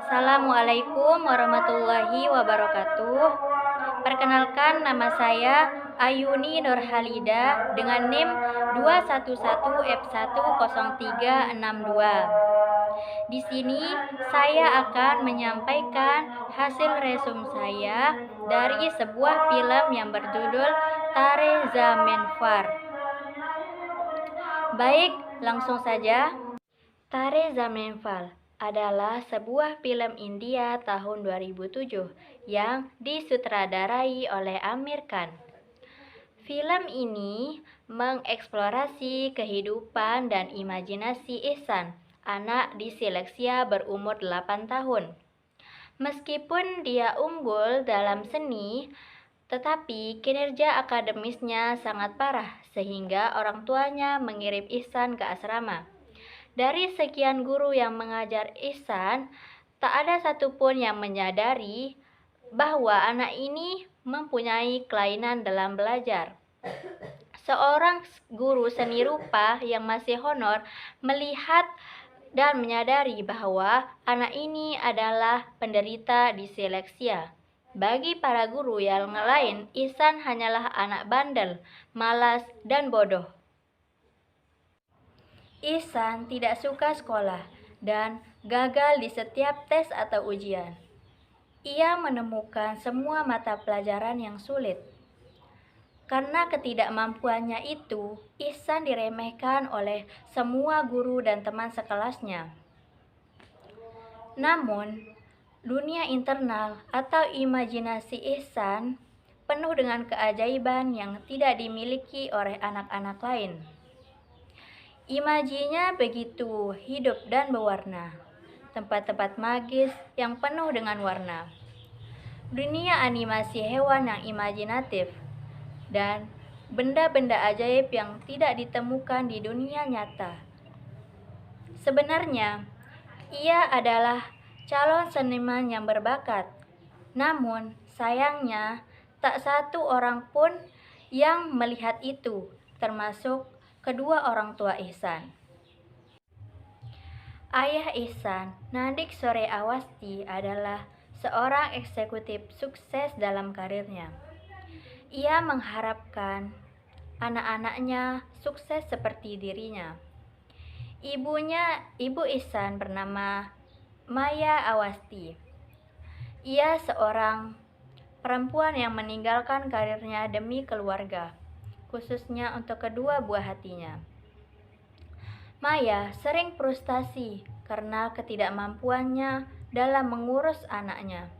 Assalamualaikum warahmatullahi wabarakatuh. Perkenalkan, nama saya Ayuni Nurhalida dengan NIM 211F10362. Di sini saya akan menyampaikan hasil resum saya dari sebuah film yang berjudul Tare Zameen Par. Baik, langsung saja. Tare Zameen Par adalah sebuah film India tahun 2007 yang disutradarai oleh Aamir Khan. Film ini mengeksplorasi kehidupan dan imajinasi Ihsan, anak disleksia berumur 8 tahun. Meskipun dia unggul dalam seni, tetapi kinerja akademisnya sangat parah sehingga orang tuanya mengirim Ihsan ke asrama. Dari sekian guru yang mengajar Ihsan, tak ada satupun yang menyadari bahwa anak ini mempunyai kelainan dalam belajar. Seorang guru seni rupa yang masih honor melihat dan menyadari bahwa anak ini adalah penderita disleksia. Bagi para guru yang lain, Ihsan hanyalah anak bandel, malas, dan bodoh. Ihsan tidak suka sekolah dan gagal di setiap tes atau ujian. Ia menemukan semua mata pelajaran yang sulit. Karena ketidakmampuannya itu, Ihsan diremehkan oleh semua guru dan teman sekelasnya. Namun, dunia internal atau imajinasi Ihsan penuh dengan keajaiban yang tidak dimiliki oleh anak-anak lain. Imajinya begitu hidup dan berwarna, tempat-tempat magis yang penuh dengan warna, dunia animasi hewan yang imajinatif, dan benda-benda ajaib yang tidak ditemukan di dunia nyata. Sebenarnya, ia adalah calon seniman yang berbakat, namun sayangnya tak satu orang pun yang melihat itu, termasuk kedua orang tua Ihsan. Ayah Ihsan, Nadik Sore Awasthi, adalah seorang eksekutif sukses dalam karirnya. Ia mengharapkan anak-anaknya sukses seperti dirinya. Ibu Ihsan bernama Maya Awasthi. Ia seorang perempuan yang meninggalkan karirnya demi keluarga, khususnya untuk kedua buah hatinya. Maya sering frustasi karena ketidakmampuannya dalam mengurus anaknya.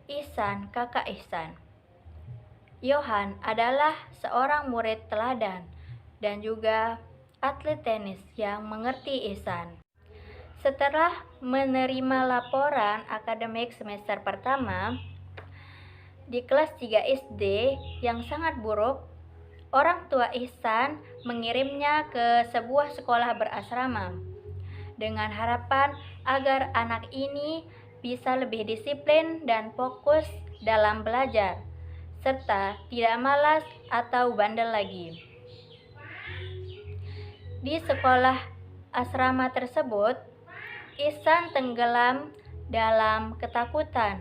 Ihsan, kakak Ihsan, Johan, adalah seorang murid teladan dan juga atlet tenis yang mengerti Ihsan. Setelah menerima laporan akademik semester pertama di kelas 3 SD yang sangat buruk, orang tua Ihsan mengirimnya ke sebuah sekolah berasrama dengan harapan agar anak ini bisa lebih disiplin dan fokus dalam belajar, serta tidak malas atau bandel lagi. Di sekolah asrama tersebut, Ihsan tenggelam dalam ketakutan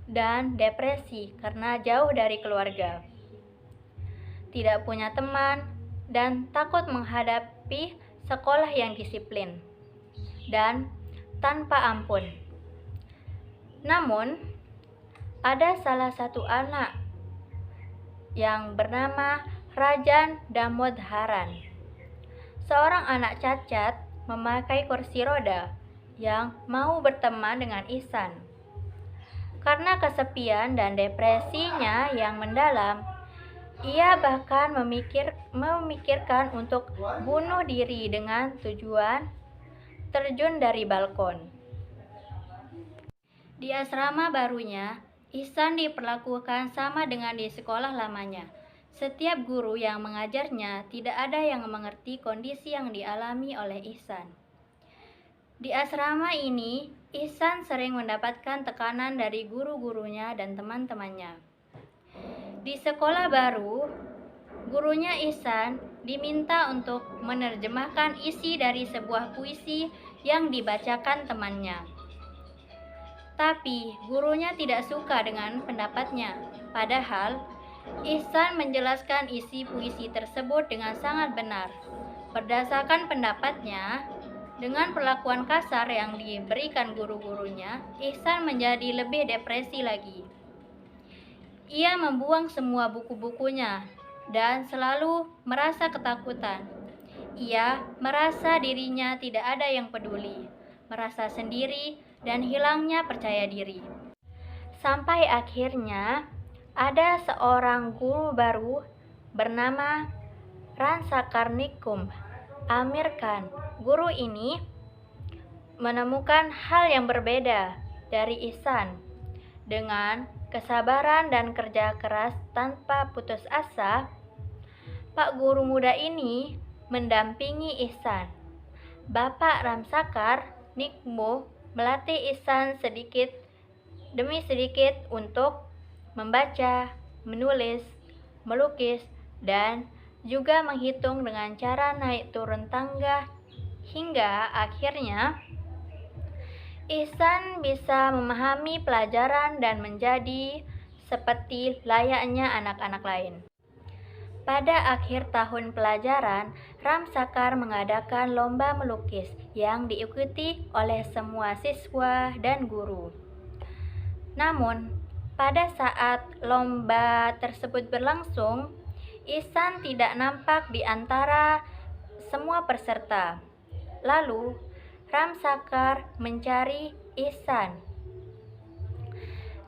dan depresi karena jauh dari keluarga, tidak punya teman, dan takut menghadapi sekolah yang disiplin dan tanpa ampun. Namun, ada salah satu anak yang bernama Rajan Damodharan, seorang anak cacat memakai kursi roda yang mau berteman dengan Ihsan. Karena kesepian dan depresinya yang mendalam, ia bahkan memikirkan untuk bunuh diri dengan tujuan terjun dari balkon. Di asrama barunya, Ihsan diperlakukan sama dengan di sekolah lamanya. Setiap guru yang mengajarnya tidak ada yang mengerti kondisi yang dialami oleh Ihsan. Di asrama ini, Ihsan sering mendapatkan tekanan dari guru-gurunya dan teman-temannya. Di sekolah baru, gurunya Ihsan diminta untuk menerjemahkan isi dari sebuah puisi yang dibacakan temannya. Tetapi gurunya tidak suka dengan pendapatnya. Padahal Ihsan menjelaskan isi puisi tersebut dengan sangat benar. Berdasarkan pendapatnya, dengan perlakuan kasar yang diberikan guru-gurunya, Ihsan menjadi lebih depresi lagi. Ia membuang semua buku-bukunya dan selalu merasa ketakutan. Ia merasa dirinya tidak ada yang peduli, merasa sendiri, dan hilangnya percaya diri. Sampai akhirnya ada seorang guru baru bernama Ransakarnikum Amir Khan. Guru ini menemukan hal yang berbeda dari Ihsan. Dengan kesabaran dan kerja keras tanpa putus asa, Pak Guru muda ini mendampingi Ihsan. Bapak Ramsakar Nikmo melatih Ihsan sedikit demi sedikit untuk membaca, menulis, melukis, dan juga menghitung dengan cara naik turun tangga, hingga akhirnya Ihsan bisa memahami pelajaran dan menjadi seperti layaknya anak-anak lain. Pada akhir tahun pelajaran, Ramsakar mengadakan lomba melukis yang diikuti oleh semua siswa dan guru. Namun, pada saat lomba tersebut berlangsung, Ihsan tidak nampak di antara semua peserta. Lalu, Ramsakar mencari Ihsan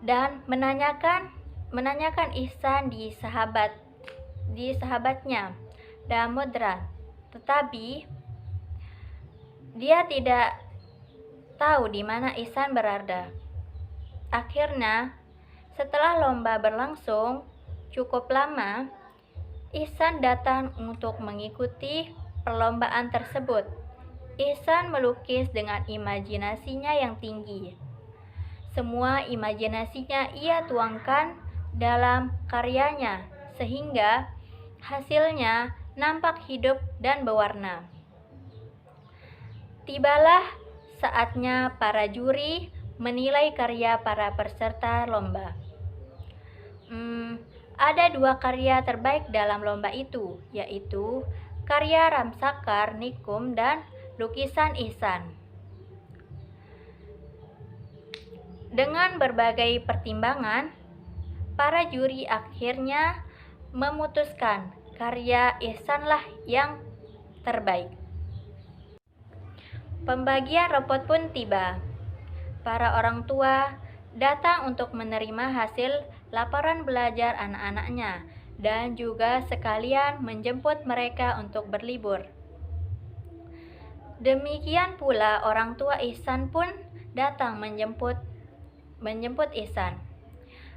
dan menanyakan Ihsan di sahabatnya Damodran, tetapi dia tidak tahu di mana Ihsan berada. Akhirnya, setelah lomba berlangsung cukup lama, Ihsan datang untuk mengikuti perlombaan tersebut. Ihsan melukis dengan imajinasinya yang tinggi. Semua imajinasinya ia tuangkan dalam karyanya, sehingga hasilnya nampak hidup dan berwarna. Tibalah saatnya para juri menilai karya para peserta lomba. Ada 2 karya terbaik dalam lomba itu, yaitu karya Ramsakar Nikum dan lukisan Ihsan. Dengan berbagai pertimbangan, para juri akhirnya memutuskan karya Ihsanlah yang terbaik. Pembagian rapot pun tiba. Para orang tua datang untuk menerima hasil laporan belajar anak-anaknya dan juga sekalian menjemput mereka untuk berlibur. Demikian pula orang tua Ihsan pun datang menjemput Ihsan.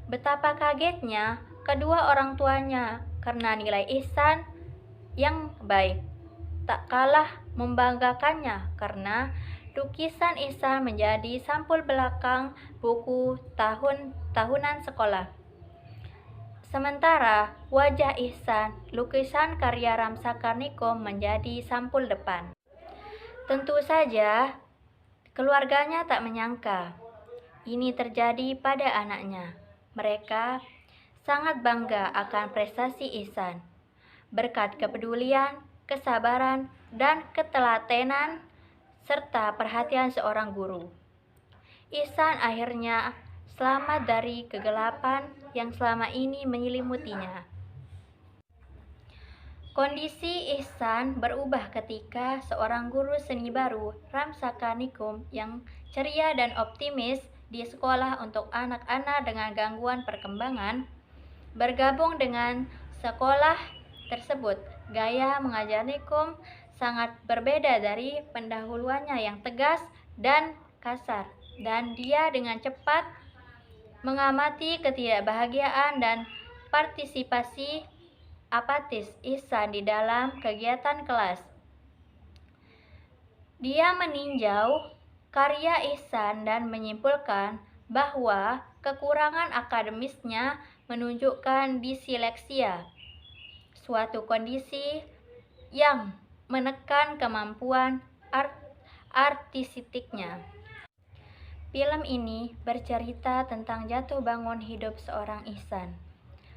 Betapa kagetnya kedua orang tuanya karena nilai Ihsan yang baik. Tak kalah membanggakannya karena lukisan Ihsan menjadi sampul belakang buku tahunan sekolah. Sementara wajah Ihsan, lukisan karya Ramsakar Nikum, menjadi sampul depan. Tentu saja, keluarganya tak menyangka ini terjadi pada anaknya. Mereka sangat bangga akan prestasi Ihsan. Berkat kepedulian, kesabaran, dan ketelatenan, serta perhatian seorang guru, Ihsan akhirnya selamat dari kegelapan yang selama ini menyelimutinya. Kondisi Ihsan berubah ketika seorang guru seni baru, Ramsakar Nikum, yang ceria dan optimis di sekolah untuk anak-anak dengan gangguan perkembangan, bergabung dengan sekolah tersebut. Gaya mengajar Nikum sangat berbeda dari pendahuluannya yang tegas dan kasar, dan dia dengan cepat mengamati ketidakbahagiaan dan partisipasi apatis Ihsan di dalam kegiatan kelas. Dia meninjau karya Ihsan dan menyimpulkan bahwa kekurangan akademisnya menunjukkan disleksia, suatu kondisi yang menekan kemampuan artistiknya. Film ini bercerita tentang jatuh bangun hidup seorang Ihsan,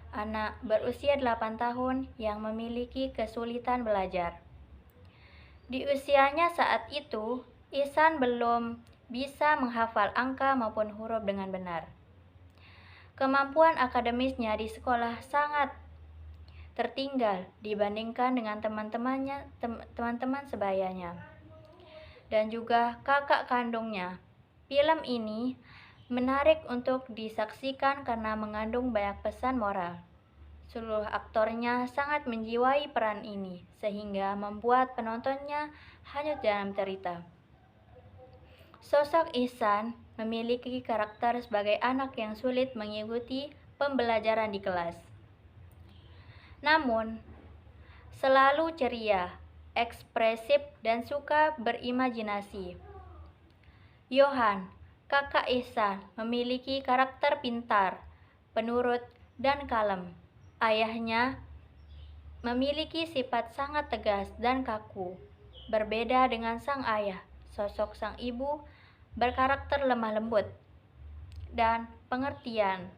anak berusia 8 tahun yang memiliki kesulitan belajar. Di usianya saat itu, Ihsan belum bisa menghafal angka maupun huruf dengan benar. Kemampuan akademisnya di sekolah sangat tertinggal dibandingkan dengan teman-teman sebayanya dan juga kakak kandungnya. Film ini menarik untuk disaksikan karena mengandung banyak pesan moral. Seluruh aktornya sangat menjiwai peran ini, sehingga membuat penontonnya hanyut dalam cerita. Sosok Ihsan memiliki karakter sebagai anak yang sulit mengikuti pembelajaran di kelas. Namun, selalu ceria, ekspresif, dan suka berimajinasi. Yohan, kakak Ihsan, memiliki karakter pintar, penurut, dan kalem. Ayahnya memiliki sifat sangat tegas dan kaku. Berbeda dengan sang ayah, sosok sang ibu berkarakter lemah lembut dan pengertian.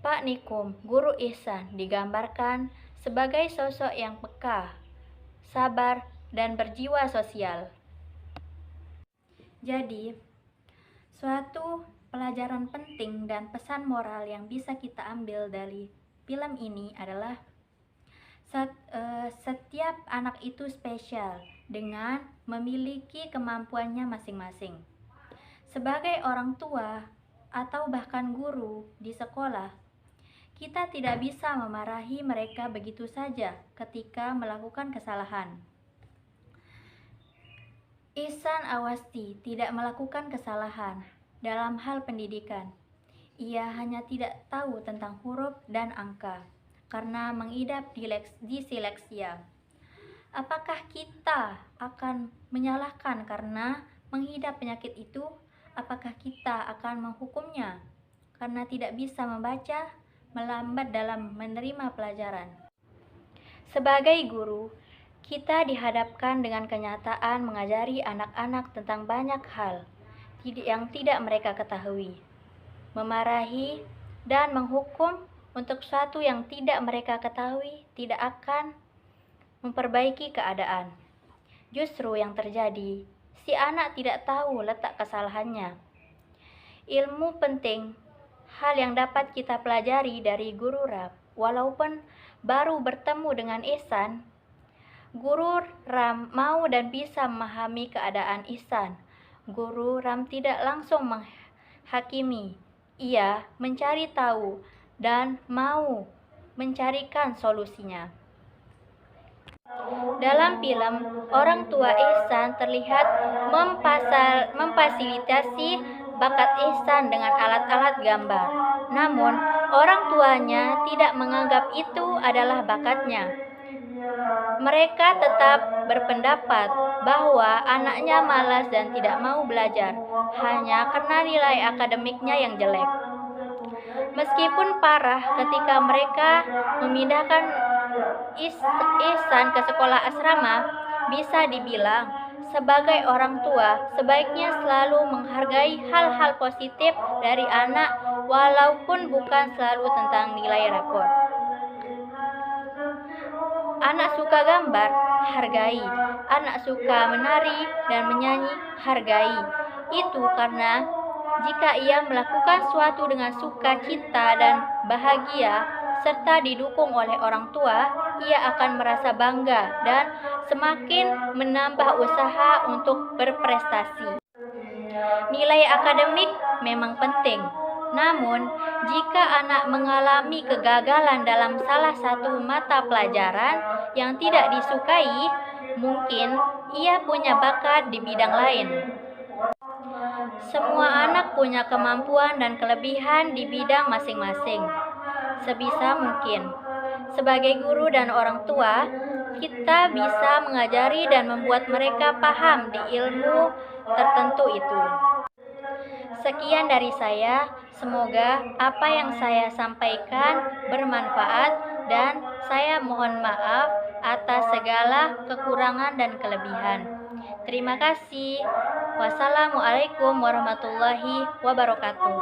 Pak Nikum, guru Ihsan, digambarkan sebagai sosok yang peka, sabar, dan berjiwa sosial. Jadi, suatu pelajaran penting dan pesan moral yang bisa kita ambil dari film ini adalah setiap anak itu spesial dengan memiliki kemampuannya masing-masing. Sebagai orang tua atau bahkan guru di sekolah, kita tidak bisa memarahi mereka begitu saja ketika melakukan kesalahan. Ihsan Awasti tidak melakukan kesalahan dalam hal pendidikan. Ia hanya tidak tahu tentang huruf dan angka karena mengidap disleksia. Apakah kita akan menyalahkan karena mengidap penyakit itu? Apakah kita akan menghukumnya karena tidak bisa membaca, melambat dalam menerima pelajaran? Sebagai guru, kita dihadapkan dengan kenyataan mengajari anak-anak tentang banyak hal yang tidak mereka ketahui. Memarahi dan menghukum untuk sesuatu yang tidak mereka ketahui tidak akan memperbaiki keadaan. Justru yang terjadi, si anak tidak tahu letak kesalahannya. Ilmu penting, hal yang dapat kita pelajari dari guru Ram. Walaupun baru bertemu dengan Ihsan, Guru Ram mau dan bisa memahami keadaan Ihsan. Guru Ram tidak langsung menghakimi. Ia mencari tahu dan mau mencarikan solusinya. Dalam film, orang tua Ihsan terlihat memfasilitasi bakat Ihsan dengan alat-alat gambar. Namun, orang tuanya tidak menganggap itu adalah bakatnya. Mereka tetap berpendapat bahwa anaknya malas dan tidak mau belajar hanya karena nilai akademiknya yang jelek. Meskipun parah ketika mereka memindahkan Ihsan ke sekolah asrama, bisa dibilang sebagai orang tua sebaiknya selalu menghargai hal-hal positif dari anak walaupun bukan selalu tentang nilai rapor. Anak suka gambar, hargai. Anak suka menari dan menyanyi, hargai. Itu karena jika ia melakukan sesuatu dengan sukacita dan bahagia, serta didukung oleh orang tua, ia akan merasa bangga dan semakin menambah usaha untuk berprestasi. Nilai akademik memang penting. Namun, jika anak mengalami kegagalan dalam salah satu mata pelajaran yang tidak disukai, mungkin ia punya bakat di bidang lain. Semua anak punya kemampuan dan kelebihan di bidang masing-masing. Sebisa mungkin, sebagai guru dan orang tua, kita bisa mengajari dan membuat mereka paham di ilmu tertentu itu. Sekian dari saya, semoga apa yang saya sampaikan bermanfaat dan saya mohon maaf atas segala kekurangan dan kelebihan. Terima kasih. Wassalamualaikum warahmatullahi wabarakatuh.